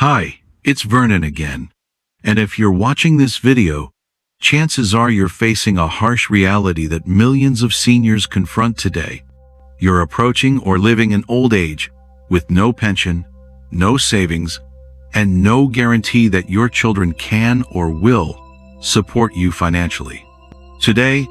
Hi, it's Vernon again. And if you're watching this video, chances are you're facing a harsh reality that millions of seniors confront today. You're approaching or living in old age with no pension, no savings, and no guarantee that your children can or will support you financially. Today,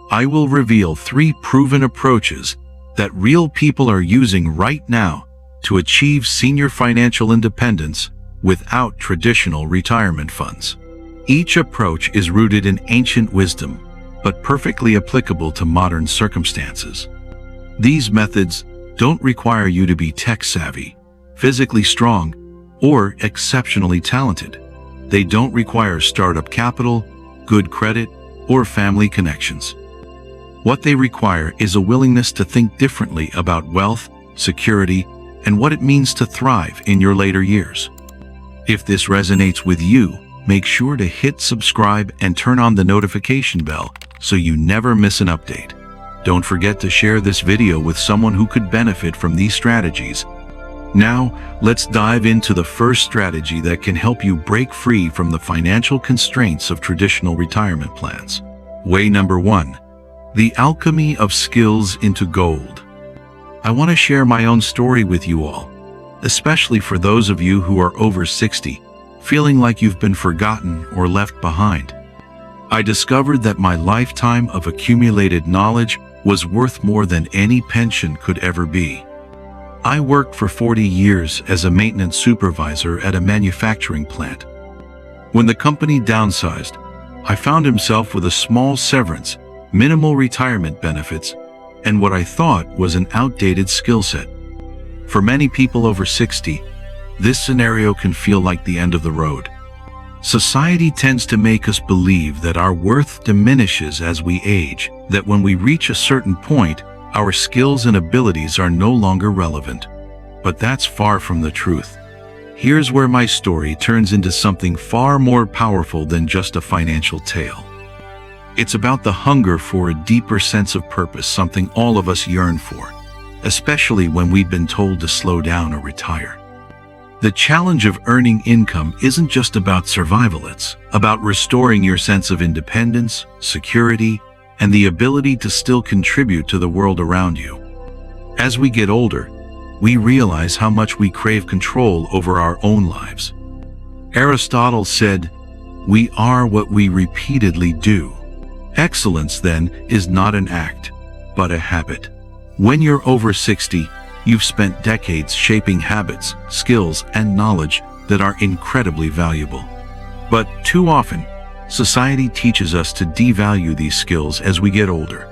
I will reveal 3 proven approaches that real people are using right now to achieve senior financial independence without traditional retirement funds. Each approach is rooted in ancient wisdom, but perfectly applicable to modern circumstances. These methods don't require you to be tech-savvy, physically strong, or exceptionally talented. They don't require startup capital, good credit, or family connections. What they require is a willingness to think differently about wealth, security, and what it means to thrive in your later years. If this resonates with you, make sure to hit subscribe and turn on the notification bell so you never miss an update. Don't forget to share this video with someone who could benefit from these strategies. Now, let's dive into the first strategy that can help you break free from the financial constraints of traditional retirement plans. Way number 1. The alchemy of skills into gold. I want to share my own story with you all, especially for those of you who are over 60, feeling like you've been forgotten or left behind. I discovered that my lifetime of accumulated knowledge was worth more than any pension could ever be. I worked for 40 years as a maintenance supervisor at a manufacturing plant. When the company downsized, I found myself with a small severance, minimal retirement benefits, and what I thought was an outdated skill set. For many people over 60, this scenario can feel like the end of the road. Society tends to make us believe that our worth diminishes as we age, that when we reach a certain point, our skills and abilities are no longer relevant. But that's far from the truth. Here's where my story turns into something far more powerful than just a financial tale. It's about the hunger for a deeper sense of purpose, something all of us yearn for, especially when we've been told to slow down or retire. The challenge of earning income isn't just about survival, it's about restoring your sense of independence, security, and the ability to still contribute to the world around you. As we get older, we realize how much we crave control over our own lives. Aristotle said, "We are what we repeatedly do." Excellence, then, is not an act, but a habit. When you're over 60, you've spent decades shaping habits, skills, and knowledge that are incredibly valuable. But too often, society teaches us to devalue these skills as we get older.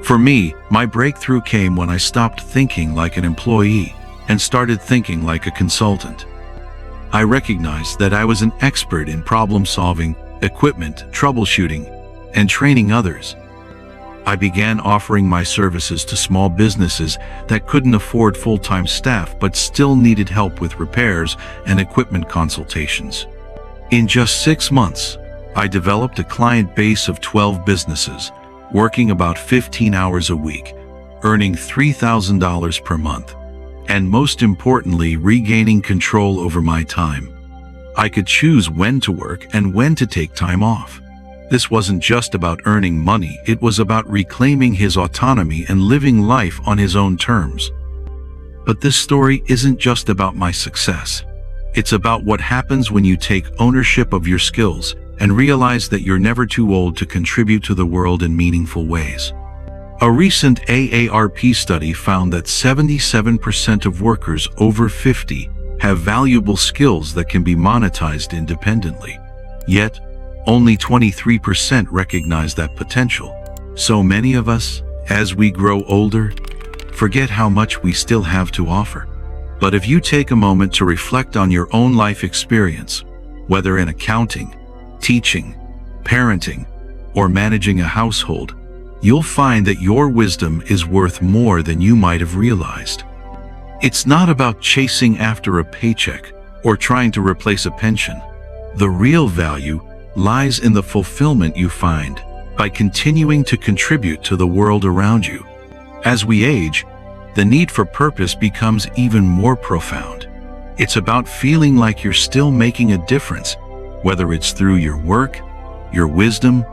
For me, my breakthrough came when I stopped thinking like an employee and started thinking like a consultant. I recognized that I was an expert in problem-solving, equipment, troubleshooting, and training others. I began offering my services to small businesses that couldn't afford full-time staff but still needed help with repairs and equipment consultations. In just 6 months, I developed a client base of 12 businesses, working about 15 hours a week, earning $3,000 per month, and most importantly, regaining control over my time. I could choose when to work and when to take time off. This wasn't just about earning money, it was about reclaiming his autonomy and living life on his own terms. But this story isn't just about my success. It's about what happens when you take ownership of your skills and realize that you're never too old to contribute to the world in meaningful ways. A recent AARP study found that 77% of workers over 50 have valuable skills that can be monetized independently. Yet, only 23% recognize that potential. So many of us, as we grow older, forget how much we still have to offer. But if you take a moment to reflect on your own life experience, whether in accounting, teaching, parenting, or managing a household, you'll find that your wisdom is worth more than you might have realized. It's not about chasing after a paycheck or trying to replace a pension. The real value lies in the fulfillment you find by continuing to contribute to the world around you. As we age, the need for purpose becomes even more profound. It's about feeling like you're still making a difference, whether it's through your work, your wisdom,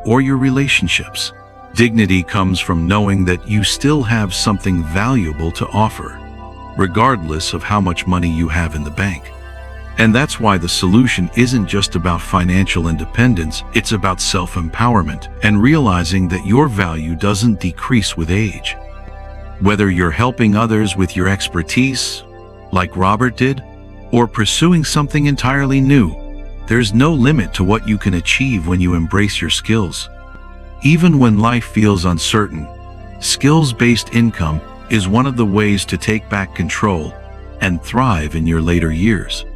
or your relationships. Dignity comes from knowing that you still have something valuable to offer, regardless of how much money you have in the bank. And that's why the solution isn't just about financial independence, it's about self-empowerment and realizing that your value doesn't decrease with age. Whether you're helping others with your expertise, like Robert did, or pursuing something entirely new, there's no limit to what you can achieve when you embrace your skills. Even when life feels uncertain, skills-based income is one of the ways to take back control and thrive in your later years.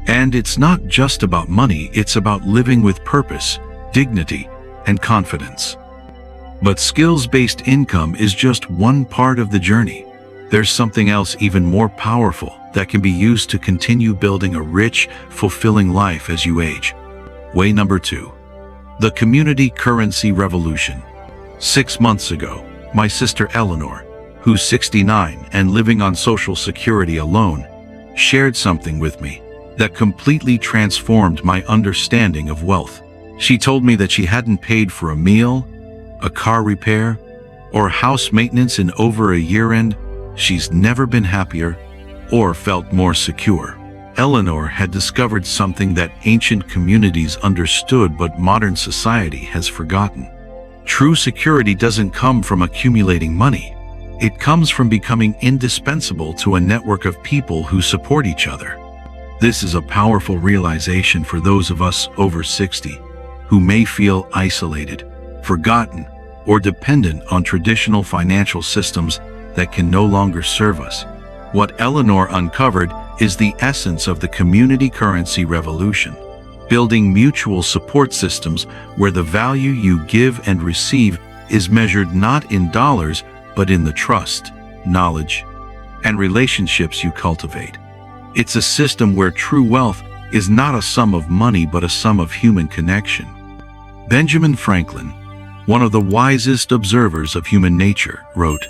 And it's not just about money, it's about living with purpose, dignity, and confidence. But skills-based income is just one part of the journey. There's something else even more powerful that can be used to continue building a rich, fulfilling life as you age. Way number 2. The community currency revolution. 6 months ago, my sister Eleanor, who's 69 and living on Social Security alone, shared something with me that completely transformed my understanding of wealth. She told me that she hadn't paid for a meal, a car repair, or house maintenance in over a year, and she's never been happier or felt more secure. Eleanor had discovered something that ancient communities understood but modern society has forgotten. True security doesn't come from accumulating money. It comes from becoming indispensable to a network of people who support each other. This is a powerful realization for those of us over 60 who may feel isolated, forgotten, or dependent on traditional financial systems that can no longer serve us. What Eleanor uncovered is the essence of the community currency revolution, building mutual support systems where the value you give and receive is measured not in dollars, but in the trust, knowledge, and relationships you cultivate. It's a system where true wealth is not a sum of money but a sum of human connection. Benjamin Franklin, one of the wisest observers of human nature, wrote,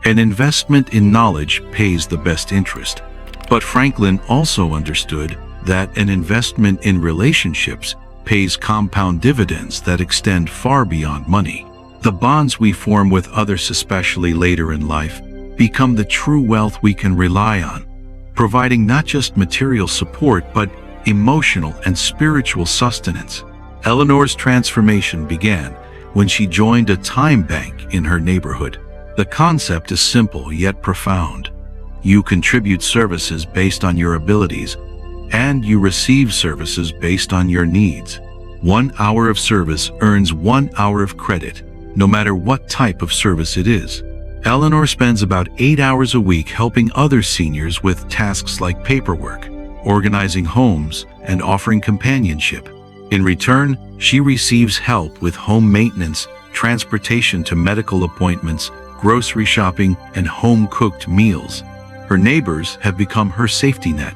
"An investment in knowledge pays the best interest." But Franklin also understood that an investment in relationships pays compound dividends that extend far beyond money. The bonds we form with others, especially later in life, become the true wealth we can rely on, providing not just material support but emotional and spiritual sustenance. Eleanor's transformation began when she joined a time bank in her neighborhood. The concept is simple yet profound. You contribute services based on your abilities, and you receive services based on your needs. 1 hour of service earns 1 hour of credit, no matter what type of service it is. Eleanor spends about 8 hours a week helping other seniors with tasks like paperwork, organizing homes, and offering companionship. In return, she receives help with home maintenance, transportation to medical appointments, grocery shopping, and home-cooked meals. Her neighbors have become her safety net,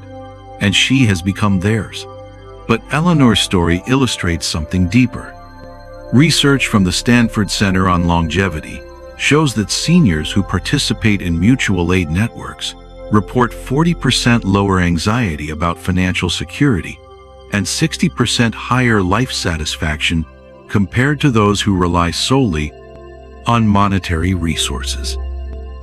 and she has become theirs. But Eleanor's story illustrates something deeper. Research from the Stanford Center on Longevity shows that seniors who participate in mutual aid networks report 40% lower anxiety about financial security and 60% higher life satisfaction compared to those who rely solely on monetary resources.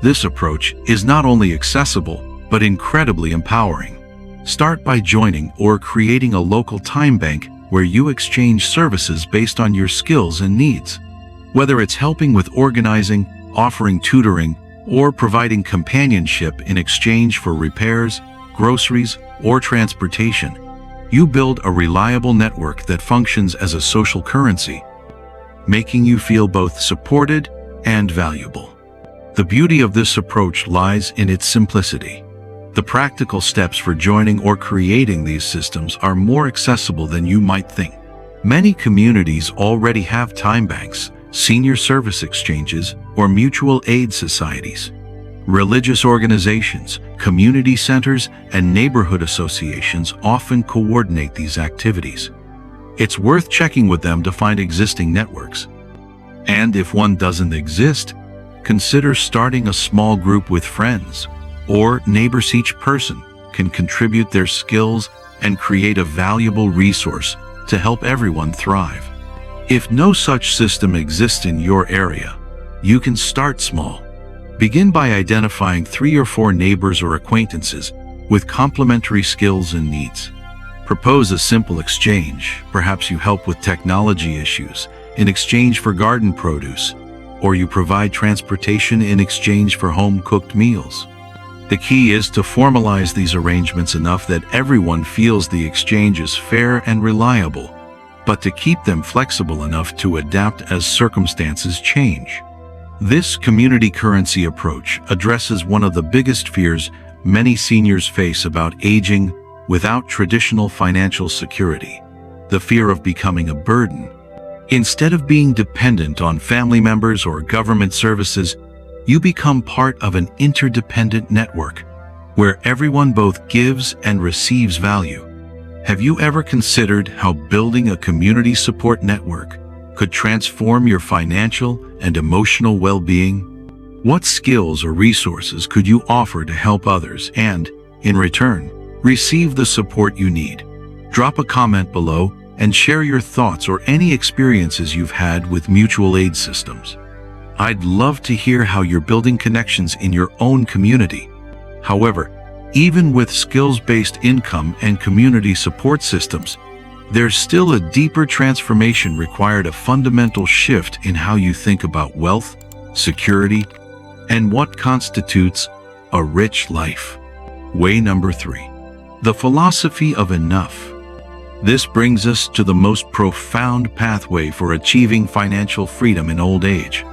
This approach is not only accessible, but incredibly empowering. Start by joining or creating a local time bank where you exchange services based on your skills and needs. Whether it's helping with organizing, offering tutoring, or providing companionship in exchange for repairs, groceries, or transportation, you build a reliable network that functions as a social currency, making you feel both supported and valuable. The beauty of this approach lies in its simplicity. The practical steps for joining or creating these systems are more accessible than you might think. Many communities already have time banks, senior service exchanges, or mutual aid societies. Religious organizations, community centers, and neighborhood associations often coordinate these activities. It's worth checking with them to find existing networks. And if one doesn't exist, consider starting a small group with friends or neighbors. Each person can contribute their skills and create a valuable resource to help everyone thrive. If no such system exists in your area, you can start small. Begin by identifying 3 or 4 neighbors or acquaintances with complementary skills and needs. Propose a simple exchange. Perhaps you help with technology issues in exchange for garden produce, or you provide transportation in exchange for home-cooked meals. The key is to formalize these arrangements enough that everyone feels the exchange is fair and reliable, but to keep them flexible enough to adapt as circumstances change. This community currency approach addresses one of the biggest fears many seniors face about aging without traditional financial security: the fear of becoming a burden. Instead of being dependent on family members or government services, you become part of an interdependent network where everyone both gives and receives value. Have you ever considered how building a community support network could transform your financial and emotional well-being? What skills or resources could you offer to help others and, in return, receive the support you need? Drop a comment below and share your thoughts or any experiences you've had with mutual aid systems. I'd love to hear how you're building connections in your own community. However, even with skills-based income and community support systems, there's still a deeper transformation required, a fundamental shift in how you think about wealth, security, and what constitutes a rich life. Way number 3. The philosophy of enough. This brings us to the most profound pathway for achieving financial freedom in old age,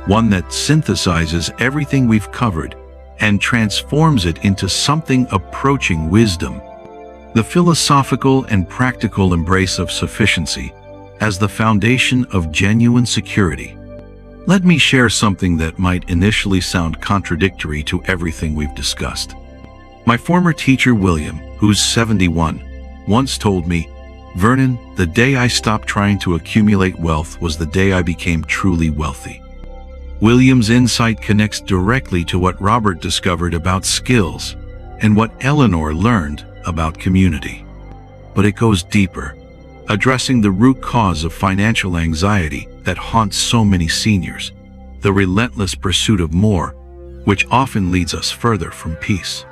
one that synthesizes everything we've covered and transforms it into something approaching wisdom. The philosophical and practical embrace of sufficiency as the foundation of genuine security. Let me share something that might initially sound contradictory to everything we've discussed. My former teacher, William, who's 71, once told me, "Vernon, the day I stopped trying to accumulate wealth was the day I became truly wealthy." William's insight connects directly to what Robert discovered about skills and what Eleanor learned about community. But it goes deeper, addressing the root cause of financial anxiety that haunts so many seniors, the relentless pursuit of more, which often leads us further from peace.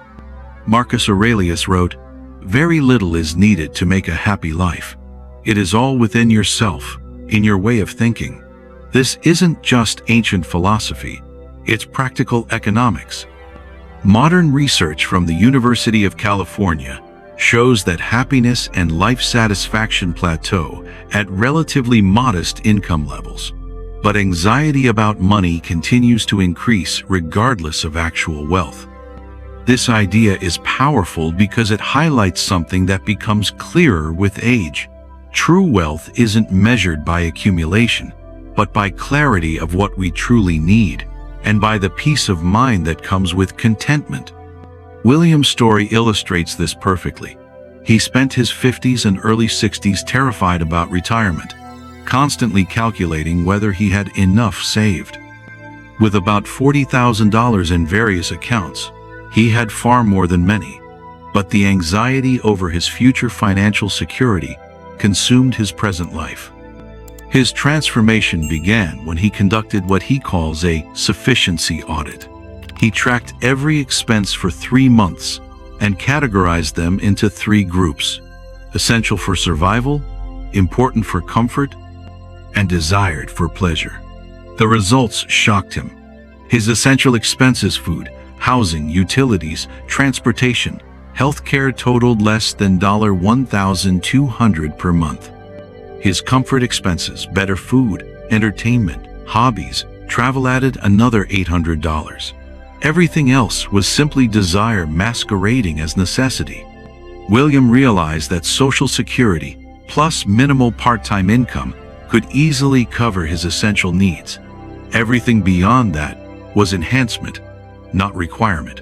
Marcus Aurelius wrote, "Very little is needed to make a happy life. It is all within yourself, in your way of thinking." This isn't just ancient philosophy, it's practical economics. Modern research from the University of California shows that happiness and life satisfaction plateau at relatively modest income levels. But anxiety about money continues to increase regardless of actual wealth. This idea is powerful because it highlights something that becomes clearer with age. True wealth isn't measured by accumulation, but by clarity of what we truly need, and by the peace of mind that comes with contentment. William's story illustrates this perfectly. He spent his 50s and early 60s terrified about retirement, constantly calculating whether he had enough saved. With about $40,000 in various accounts, he had far more than many, but the anxiety over his future financial security consumed his present life. His transformation began when he conducted what he calls a sufficiency audit. He tracked every expense for 3 months and categorized them into 3 groups: essential for survival, important for comfort, and desired for pleasure. The results shocked him. His essential expenses, food, housing, utilities, transportation, healthcare, totaled less than $1,200 per month. His comfort expenses, better food, entertainment, hobbies, travel, added another $800. Everything else was simply desire masquerading as necessity. William realized that Social Security, plus minimal part-time income, could easily cover his essential needs. Everything beyond that was enhancement, not requirement.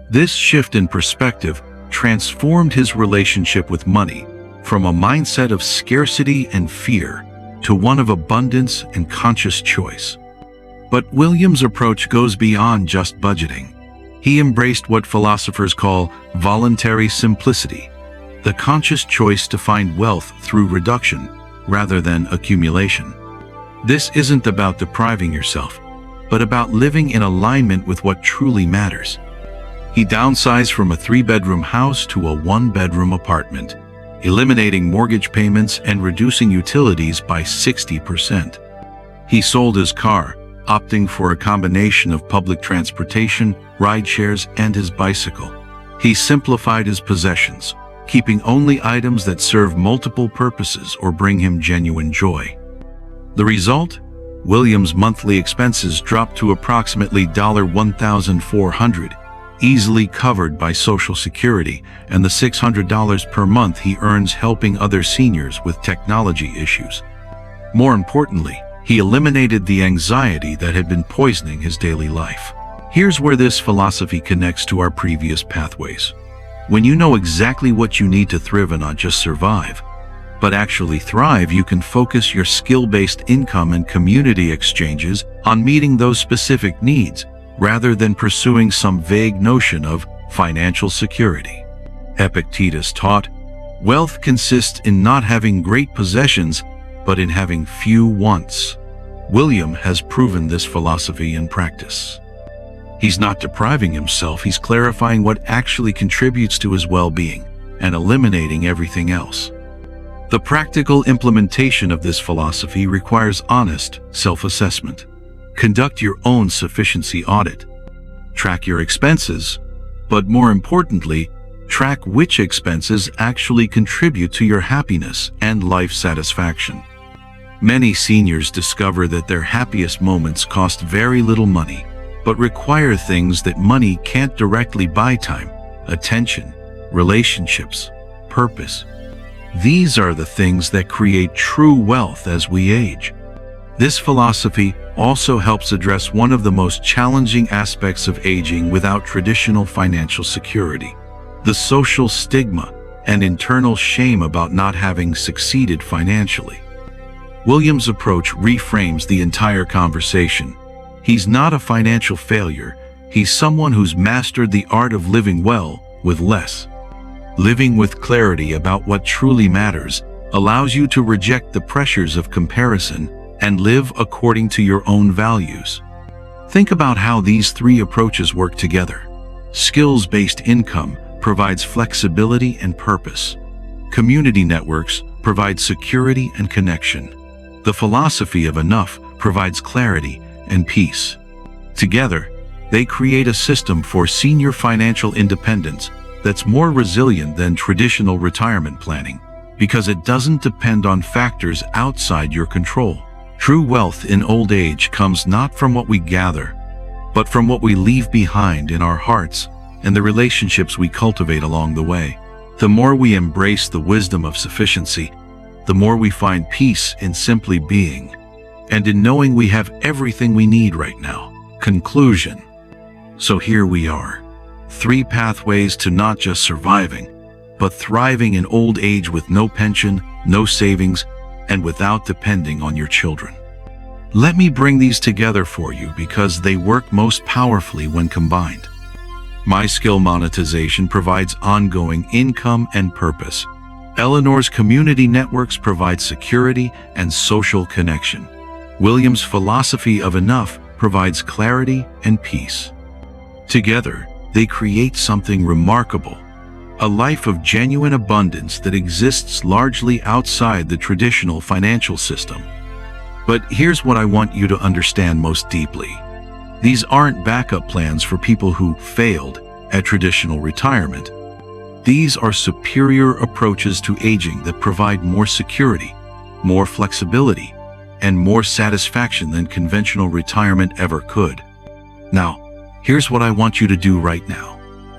This shift in perspective transformed his relationship with money from a mindset of scarcity and fear to one of abundance and conscious choice. But William's approach goes beyond just budgeting. He embraced what philosophers call voluntary simplicity, the conscious choice to find wealth through reduction rather than accumulation. This isn't about depriving yourself, but about living in alignment with what truly matters. He downsized from a 3-bedroom house to a 1-bedroom apartment, eliminating mortgage payments and reducing utilities by 60%. He sold his car, opting for a combination of public transportation, ride shares, and his bicycle. He simplified his possessions, keeping only items that serve multiple purposes or bring him genuine joy. The result? William's monthly expenses dropped to approximately $1,400, easily covered by Social Security and the $600 per month he earns helping other seniors with technology issues. More importantly, he eliminated the anxiety that had been poisoning his daily life. Here's where this philosophy connects to our previous pathways. When you know exactly what you need to thrive and not just survive, but actually thrive, you can focus your skill-based income and community exchanges on meeting those specific needs, rather than pursuing some vague notion of financial security. Epictetus taught, wealth consists in not having great possessions, but in having few wants. William has proven this philosophy in practice. He's not depriving himself, he's clarifying what actually contributes to his well-being and eliminating everything else. The practical implementation of this philosophy requires honest self-assessment. Conduct your own sufficiency audit. Track your expenses, but more importantly, track which expenses actually contribute to your happiness and life satisfaction. Many seniors discover that their happiest moments cost very little money, but require things that money can't directly buy: time, attention, relationships, purpose. These are the things that create true wealth as we age. This philosophy also helps address one of the most challenging aspects of aging without traditional financial security: the social stigma and internal shame about not having succeeded financially. William's approach reframes the entire conversation. He's not a financial failure, he's someone who's mastered the art of living well with less. Living with clarity about what truly matters allows you to reject the pressures of comparison and live according to your own values. Think about how these three approaches work together. Skills-based income provides flexibility and purpose. Community networks provide security and connection. The philosophy of enough provides clarity and peace. Together, they create a system for senior financial independence that's more resilient than traditional retirement planning, because it doesn't depend on factors outside your control. True wealth in old age comes not from what we gather, but from what we leave behind in our hearts and the relationships we cultivate along the way. The more we embrace the wisdom of sufficiency, the more we find peace in simply being, and in knowing we have everything we need right now. Conclusion. So here we are. 3 pathways to not just surviving, but thriving in old age with no pension, no savings, and without depending on your children. Let me bring these together for you because they work most powerfully when combined. My skill monetization provides ongoing income and purpose. Eleanor's community networks provide security and social connection. William's philosophy of enough provides clarity and peace. Together, they create something remarkable, a life of genuine abundance that exists largely outside the traditional financial system. But here's what I want you to understand most deeply. These aren't backup plans for people who failed at traditional retirement. These are superior approaches to aging that provide more security, more flexibility, and more satisfaction than conventional retirement ever could. Now, here's what I want you to do right now.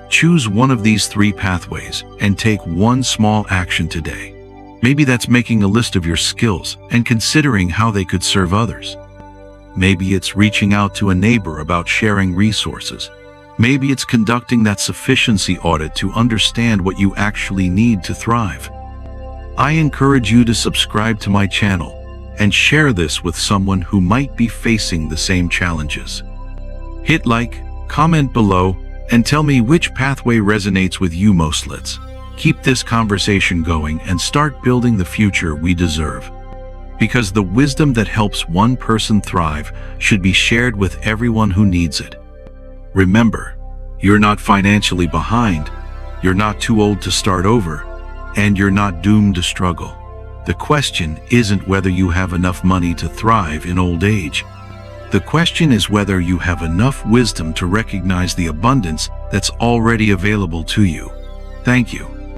Choose one of these 3 pathways and take one small action today. Maybe that's making a list of your skills and considering how they could serve others. Maybe it's reaching out to a neighbor about sharing resources. Maybe it's conducting that sufficiency audit to understand what you actually need to thrive. I encourage you to subscribe to my channel and share this with someone who might be facing the same challenges. Hit like, comment below, and tell me which pathway resonates with you most. Let's keep this conversation going and start building the future we deserve. Because the wisdom that helps one person thrive should be shared with everyone who needs it. Remember, you're not financially behind, you're not too old to start over, and you're not doomed to struggle. The question isn't whether you have enough money to thrive in old age. The question is whether you have enough wisdom to recognize the abundance that's already available to you. Thank you.